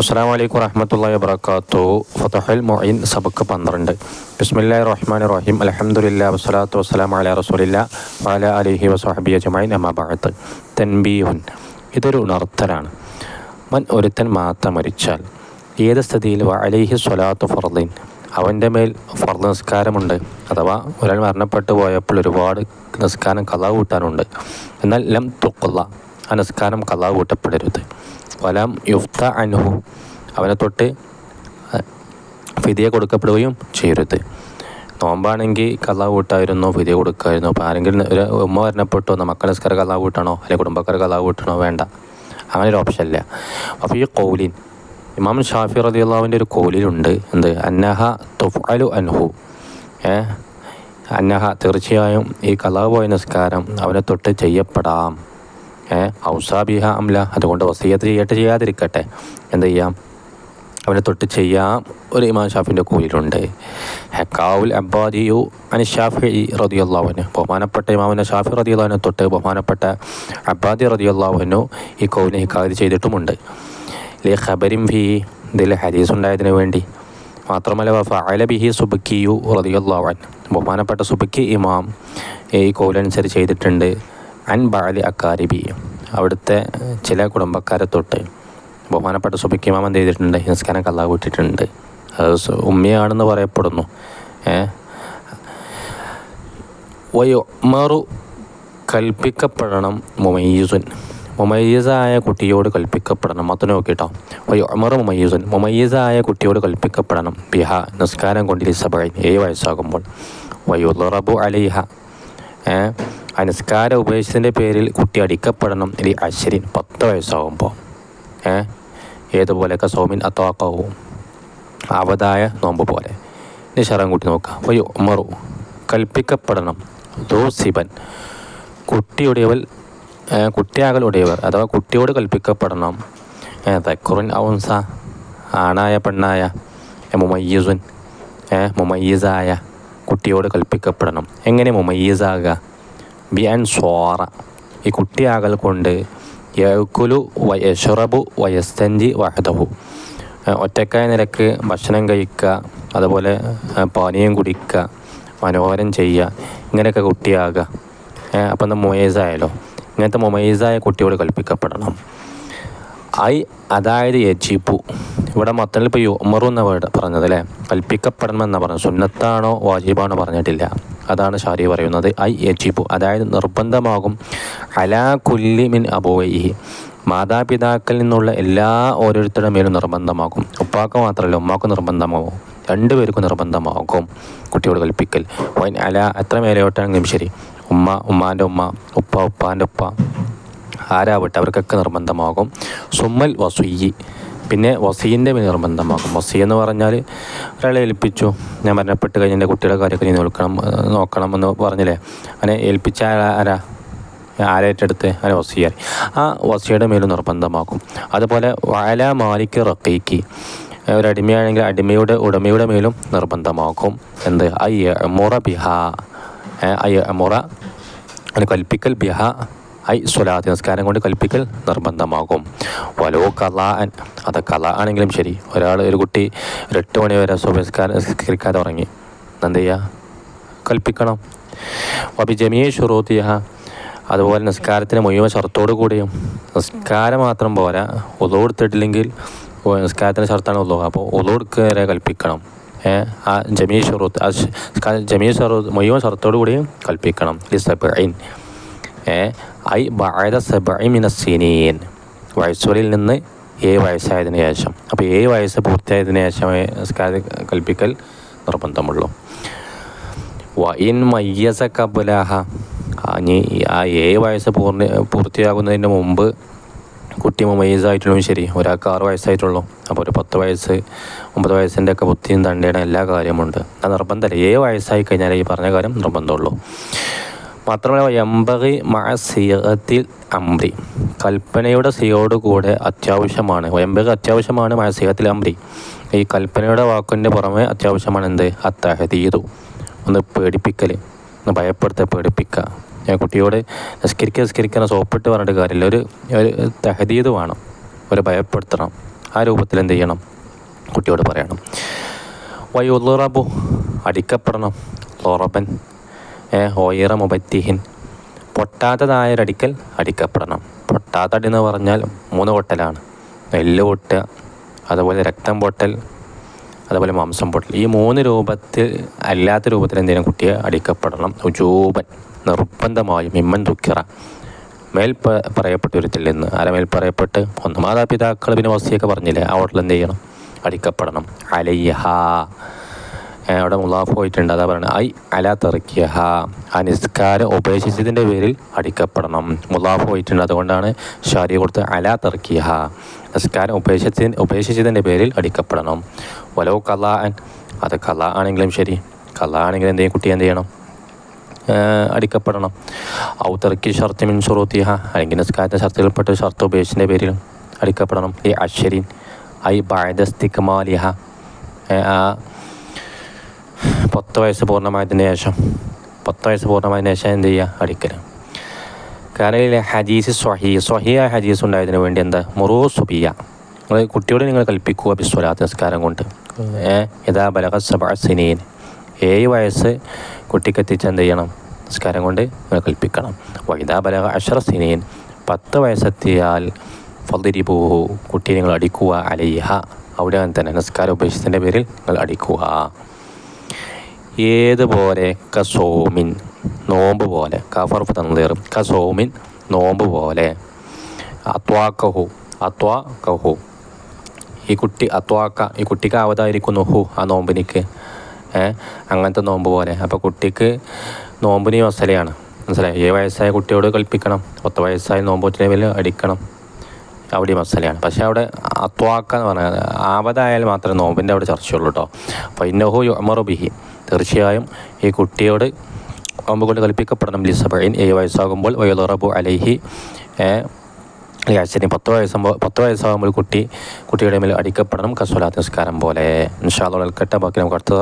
അസ്സലാമു അലൈക്കും വറഹ്മത്തുള്ളാഹി വബറകാതുഹു. ഫതഹുൽ മുഈൻ സബക്ക് 12. ബിസ്മില്ലാഹിർ റഹ്മാനിർ റഹീം. അൽഹംദുലില്ലാഹി വസ്സലാത്തു വസ്സലാമു അലാ റസൂലില്ലാഹി വഅലാ ആലിഹി വസഹ്ബിഹി അജ്മഈൻ. അമ്മാ ബഅദ്. തൻബീഹുൻ, ഇതൊരു ഉണർത്തലാണ്. മൻ, ഒരുത്തൻ മാത്ത മരിച്ചാൽ, ഏത് സ്ഥിതിയിൽ വഅലൈഹി സ്വലാത്തു ഫർളിൻ, അവൻ്റെ മേൽ ഫർള് നിസ്കാരമുണ്ട്. അഥവാ ഒരാൾ മരണപ്പെട്ടു പോയപ്പോൾ ഒരുപാട് നിസ്കാരം ഖളാ കൂട്ടാനുണ്ട്. എന്നാൽ ലം തുഖ്ള, ആ നിസ്കാരം ഖളാ കൂട്ടപ്പെടരുത്. വലം യുഫ്ത അൻഹു, അവനെ തൊട്ട് ഫിദിയ കൊടുക്കപ്പെടുകയും ചെയ്യരുത്. നോമ്പാണെങ്കിൽ ഖളാ കൂട്ടായിരുന്നു, ഫിദിയ കൊടുക്കായിരുന്നു. അപ്പോൾ ആരെങ്കിലും ഒരു ഉമ്മ മരണപ്പെട്ടു, മക്കളെ നിസ്കാരം ഖളാ കൂട്ടണോ അല്ലെങ്കിൽ കുടുംബക്കാർ ഖളാ കൂട്ടണോ? വേണ്ട, അങ്ങനെ ഒരു ഓപ്ഷൻ ഇല്ല. അപ്പോൾ ഈ ഖൗലിൻ, ഇമാം ഷാഫി റളിയല്ലാഹുവിൻ്റെ ഒരു ഖൗലിലുണ്ട്, എന്ത്? അന്നഹ തുഫ്അലു അൻഹു, അന്നഹ, തീർച്ചയായും ഈ ഖളാ പോയ നിസ്കാരം അവനെ തൊട്ട് ചെയ്യപ്പെടാം. ഔസാബിഹ അംല, അതുകൊണ്ട് വസിയത്ത് ചെയ്യാതിരിക്കട്ടെ, എന്ത് ചെയ്യാം? അവനെ തൊട്ട് ചെയ്യാം. ഒരു ഇമാം ഷാഫിൻ്റെ കൂലിലുണ്ട്. ഹക്കാവുൽ അബ്ബാദിയു അൻ ഷാഫിഈ റളിയല്ലാഹു അൻഹു, ബഹുമാനപ്പെട്ട ഇമാമിനെ ഷാഫി റളിയല്ലാഹു അൻഹു തൊട്ട് ബഹുമാനപ്പെട്ട അബ്ബാദി റളിയല്ലാഹു അൻഹു ഈ കൗലിനെ ഹിക്കായത് ചെയ്തിട്ടുമുണ്ട്. ലി ഖബരിൻ ഫീ, ഇതിൽ ഹദീസ് ഉണ്ടായതിനു വേണ്ടി. മാത്രമല്ല വഫഅല ബിഹി സുബ്കിയു റളിയല്ലാഹു അൻഹു, ബഹുമാനപ്പെട്ട സുബ്കി ഇമാം ഈ കൗലനുസരിച്ച് ചെയ്തിട്ടുണ്ട്. അൻ ബഅലി അക്കാരിബി, അവിടുത്തെ ചില കുടുംബക്കാരെ തൊട്ട് ബഹുമാനപ്പെട്ട സുബ്കി ഇമാം എന്ത് ചെയ്തിട്ടുണ്ട്? നിസ്കാരം ഖളാ കൂട്ടിയിട്ടുണ്ട്. അത് ഉമ്മയാണെന്ന് പറയപ്പെടുന്നു. വയുഅ്മറു, കൽപ്പിക്കപ്പെടണം. മുമയ്യിസുൻ, മുമയ്യിസായ കുട്ടിയോട് കൽപ്പിക്കപ്പെടണം. മൊത്തം നോക്കിട്ടോ. വയുഅ്മറു മുമയ്യിസുൻ, മുമയ്യിസായ കുട്ടിയോട് കൽപ്പിക്കപ്പെടണം. ബിഹ, നിസ്കാരം കൊണ്ട് സബഈൻ, 7 വയസ്സാകുമ്പോൾ. വയുളറബു അലൈഹ, ആ നിസ്കാര ഉപദേശത്തിൻ്റെ പേരിൽ കുട്ടി അടിക്കപ്പെടണം. ലി അശ്രിൻ, 10 വയസ്സാകുമ്പോൾ. ഏതുപോലെയൊക്കെ സൗമിൻ അത്വാഖഹു, അവതായ നോമ്പ് പോലെ. ഇനി ശരം കൂട്ടി നോക്കുക. വയുഅ്മറു, കൽപ്പിക്കപ്പെടണം. ദൂസിബൻ, കുട്ടിയുടേവൽ, കുട്ടിയാകൽ ഉടയവർ, അഥവാ കുട്ടിയോട് കൽപ്പിക്കപ്പെടണം. ദക്റുൻ ഔൻസ, ആണായ പെണ്ണായ. മുമയ്യിസുൻ, മുമയ്യിസായ കുട്ടിയോട് കൽപ്പിക്കപ്പെടണം. എങ്ങനെ മുമയ്യിസാകുക? ബി അൻ സ്വാറ, ഈ കുട്ടിയാകൽ കൊണ്ട് യഅ്കുലു വയശ്റബു വയസ്തൻജി വഹദഹു, ഒറ്റക്കായ നിലക്ക് ഭക്ഷണം കഴിക്കുക, അതുപോലെ പാനീയം കുടിക്കുക, മനോഹരം ചെയ്യുക, ഇങ്ങനെയൊക്കെ കുട്ടിയാകുക. അപ്പം എന്താ? മുമയ്യിസായാലോ. ഇങ്ങനത്തെ മുമയ്യിസായ കുട്ടിയോട് കൽപ്പിക്കപ്പെടണം. ഐ, അതായത് യജിബു, ഇവിടെ മൊത്തത്തിൽ ഇപ്പോൾ യുഅ്മറു എന്ന വേർഡ് പറഞ്ഞത് അല്ലേ? കൽപ്പിക്കപ്പെടണം എന്നാണ് പറഞ്ഞത്. സുന്നത്താണോ വാജിബാണോ പറഞ്ഞിട്ടില്ല. അതാണ് ഷാരി പറയുന്നത്. ഐ യജിബു, അതായത് നിർബന്ധമാകും. അലാ കുല്ലി മിൻ അബുവൈഹി, മാതാപിതാക്കളിൽ നിന്നുള്ള എല്ലാ ഓരോരുത്തരുടെ മേലും നിർബന്ധമാകും. ഉപ്പാക്ക് മാത്രമല്ല, ഉമ്മാക്ക് നിർബന്ധമാകും. 2 പേർക്കും നിർബന്ധമാകും കുട്ടിയോട് കൽപ്പിക്കൽ. വൈൻ അല, എത്ര മേലോട്ടാണെങ്കിലും ശരി, ഉമ്മ, ഉമ്മാൻ്റെ ഉമ്മ, ഉപ്പ, ഉപ്പാൻ്റെ ഉപ്പ, ആരാവട്ടെ അവർക്കൊക്കെ നിർബന്ധമാകും. സുമ്മൽ വസിയ്യി, പിന്നെ വസീൻ്റെ മേൽ നിർബന്ധമാകും. വസി എന്ന് പറഞ്ഞാൽ ഒരാളെ ഏൽപ്പിച്ചു, ഞാൻ മരണപ്പെട്ട് കഴിഞ്ഞ് എൻ്റെ കുട്ടിയുടെ കാര്യമൊക്കെ നീ നോക്കണം എന്ന് പറഞ്ഞില്ലേ? അങ്ങനെ ഏൽപ്പിച്ച ആരേറ്റെടുത്ത് അങ്ങനെ വസിയായി, ആ വസിയുടെ മേലും നിർബന്ധമാക്കും. അതുപോലെ വഅല മാലിക് റഖീഖി, ഒരടിമയാണെങ്കിൽ ഉടമയുടെ മേലും നിർബന്ധമാക്കും. എന്ത്? അയ്യഅ്മുറ ബിഹ, അയ്യഅ്മുറ, അങ്ങനെ കൽപ്പിക്കൽ. ബിഹ ഐ സ്വലാത്ത്, നിസ്കാരം കൊണ്ട് കൽപ്പിക്കൽ നിർബന്ധമാകും. വലോ ഖളാഅൻ, അത് ഖളാ ആണെങ്കിലും ശരി. ഒരു കുട്ടി 8 മണി വരെ നിസ്കരിക്കാതെ ഉറങ്ങി, എന്ത് ചെയ്യുക? കൽപ്പിക്കണം. വബി ജമീ ശുറൂത്തിഹ, അതുപോലെ നിസ്കാരത്തിന് മുഴുവൻ ഷർത്തോടു കൂടിയും. നിസ്കാരം മാത്രം പോരാ, ഉളൂ എടുത്തിട്ടില്ലെങ്കിൽ നിസ്കാരത്തിന് ഷർത്താണ് ഉള്ളൂ. അപ്പോൾ ഉളൂ എടുക്കുക വരെ കൽപ്പിക്കണം. ആ ജമീ ഷുറൂത്ത് മുഴുവൻ ഷർത്തോടു കൂടിയും കൽപ്പിക്കണം. ലി സബഈൻ, ഐ ബഅദ സബഇ മിനസ്സിനീൻ, വയസ്സുകളിൽ നിന്ന് 7 വയസ്സായതിനു ശേഷം. അപ്പോൾ 7 വയസ്സ് പൂർത്തിയായതിനു ശേഷമേ നിസ്കാരം കൽപ്പിക്കൽ നിർബന്ധമുള്ളൂ. വഇൻ മയ്യസ ഖബ്ലഹ, ആ 7 വയസ്സ് പൂർത്തിയാകുന്നതിന് മുമ്പ് കുട്ടി മുമയ്യിസായിട്ടുള്ളൂ ശരി. ഒരാൾക്ക് 6 വയസ്സായിട്ടുള്ളൂ. അപ്പോൾ ഒരു 10 വയസ്സ് 9 വയസ്സിൻ്റെ ഒക്കെ ബുദ്ധിയും തൻ്റെയുടെ എല്ലാ കാര്യമുണ്ട്. അത് നിർബന്ധമല്ല. 7 വയസ്സായി കഴിഞ്ഞാൽ ഈ പറഞ്ഞ കാര്യം നിർബന്ധമുള്ളൂ. മാത്രമല്ല യംബഗി മഅ സിഗത്തിൽ അംരി, കൽപ്പനയുടെ സിയോട് കൂടെ അത്യാവശ്യമാണ്. യംബഗി, അത്യാവശ്യമാണ്. മഅ സിഗത്തിൽ അംരി, ഈ കൽപ്പനയുടെ വാക്കിൻ്റെ പുറമെ അത്യാവശ്യമാണ് എന്ത്? അത്തഹദീദു, ഒന്ന് പേടിപ്പിക്കൽ, ഒന്ന് ഭയപ്പെടുത്തുക, പേടിപ്പിക്കുക. കുട്ടിയോട് നിസ്കരിക്കാൻ സോപ്പിട്ട് പറഞ്ഞിട്ട് കാര്യമില്ല. ഒരു തഹദീദ് വേണം, ഒരു ഭയപ്പെടുത്തണം. ആ രൂപത്തിൽ എന്ത് ചെയ്യണം, കുട്ടിയോട് പറയണം. വയുളുറബു അടിക്കപ്പെടണം, ലൊറബൻ ഹോയിറ മുബത്തിഹിൻ പൊട്ടാത്തതായൊരടിക്കൽ അടിക്കപ്പെടണം. പൊട്ടാത്ത അടി എന്ന് പറഞ്ഞാൽ 3 പൊട്ടലാണ്. എല്ല് പൊട്ടുക, അതുപോലെ രക്തം പൊട്ടൽ, അതുപോലെ മാംസം പൊട്ടൽ. ഈ 3 രൂപത്തിൽ അല്ലാത്ത രൂപത്തിൽ എന്തെങ്കിലും കുട്ടിയെ അടിക്കപ്പെടണം. ഉജൂബൻ നിർബന്ധമായും ഇമ്മൻ ദുഃഖിറ മേൽ പറയപ്പെട്ടൊരുത്തിൽ നിന്ന്. മേൽ പറയപ്പെട്ട് ഒന്ന് മാതാപിതാക്കൾ പിന്നെ വസിയൊക്കെ പറഞ്ഞില്ലേ, ആ ഹോട്ടൽ എന്ത് ചെയ്യണം, അടിക്കപ്പെടണം. അലയ്യഹ അവിടെ മുലാഫ് പോയിട്ടുണ്ട്, അതാ പറയുന്നത്. ഐ അല തെറിക്കിയഹ ആ നിസ്കാരം ഉപേക്ഷിച്ചതിൻ്റെ പേരിൽ അടിക്കപ്പെടണം. മുലാഫ് പോയിട്ടുണ്ട്, അതുകൊണ്ടാണ് ഷാരി കൊടുത്ത് അല തെറിക്കിയഹ നിസ്കാരം ഉപേക്ഷിച്ചതിൻ്റെ പേരിൽ അടിക്കപ്പെടണം. വലോ കലാൻ അത് കല ആണെങ്കിലും ശരി, കല ആണെങ്കിലും എന്തെങ്കിലും കുട്ടി എന്ത് ചെയ്യണം, അടിക്കപ്പെടണം. ഔ തെറിക്കി ഷർത്ത് മിൻ ഷുറൂത്തിഹ അല്ലെങ്കിൽ നിസ്കാരത്തിൻ്റെ ഷർത്തുകൾപ്പെട്ട ഷർത്ത് ഉപേക്ഷിച്ചതിൻ്റെ പേരിൽ അടിക്കപ്പെടണം. ഈ അശ്വരീൻ ഐ ബായദസ്തിക്മാലിഹ ആ 10 വയസ്സ് പൂർണ്ണമായതിന് ശേഷം 10 വയസ്സ് പൂർണ്ണമായതിന് ശേഷം എന്ത് ചെയ്യുക, അടിക്കൽ. കാരണം ഹദീസ് സ്വഹിയായ ഹദീസ് ഉണ്ടായതിന് വേണ്ടി എന്താ മുറൂ സുബിയ നിങ്ങൾ കുട്ടിയോട് നിങ്ങൾ കൽപ്പിക്കുക ബിസ്വലാത്ത് നിസ്കാരം കൊണ്ട്. ഇതാ ബലഗ 7 സിനീൻ 7 വയസ്സ് കുട്ടിക്ക് എത്തിച്ച് എന്ത് ചെയ്യണം, നിസ്കാരം കൊണ്ട് നിങ്ങൾ കൽപ്പിക്കണം. വൈദാ ബലഗ 10 സിനീൻ 10 വയസ്സെത്തിയാൽ ഫദ്രിബൂഹു കുട്ടിയെ നിങ്ങൾ അടിക്കുക. അലൈഹ അവിടെ അങ്ങനെ തന്നെ നിസ്കാരം ഉപേക്ഷിച്ചതിൻ്റെ പേരിൽ നിങ്ങൾ അടിക്കുക. ഏതുപോലെ കസോമിൻ നോമ്പ് പോലെ, കഫർഫ് തന്നേറും കസോമിൻ നോമ്പ് പോലെ. അത്വാക്കഹു ഈ കുട്ടി അത്വാക്ക ഈ കുട്ടിക്ക് ആവതായിരിക്കുന്നു ഹു ആ നോമ്പിനിക്ക് അങ്ങനത്തെ നോമ്പ് പോലെ. അപ്പോൾ കുട്ടിക്ക് നോമ്പിന് മസലയാണ്, മനസ്സിലായി. 7 വയസ്സായ കുട്ടിയോട് കൽപ്പിക്കണം, 10 വയസ്സായ നോമ്പ് വെച്ചിട്ട് അടിക്കണം, അവിടെ മസലയാണ്. പക്ഷേ അവിടെ അത്വാക്ക എന്ന് പറഞ്ഞാൽ ആവതായാൽ മാത്രമേ നോമ്പിൻ്റെ അവിടെ ചർച്ചയുള്ളൂ കേട്ടോ. അപ്പോൾ ഇന്നഹു യുഅ്മറു ബിഹി തീർച്ചയായും ഈ കുട്ടിയോട് നോമ്പ് കൊണ്ട് കൽപ്പിക്കപ്പെടണം. ലിസബഇൻ 7 വയസ്സാകുമ്പോൾ വയുളറബു അലൈഹി അശ്വരി 10 വയസ്സാകുമ്പോൾ കുട്ടിയുടെ മേൽ അടിക്കപ്പെടണം. കസ്വലാത്ത് നിസ്കാരം പോലെ. ഇൻഷാ അല്ലാഹ് കേട്ട ബാക്കി നമുക്ക് അടുത്ത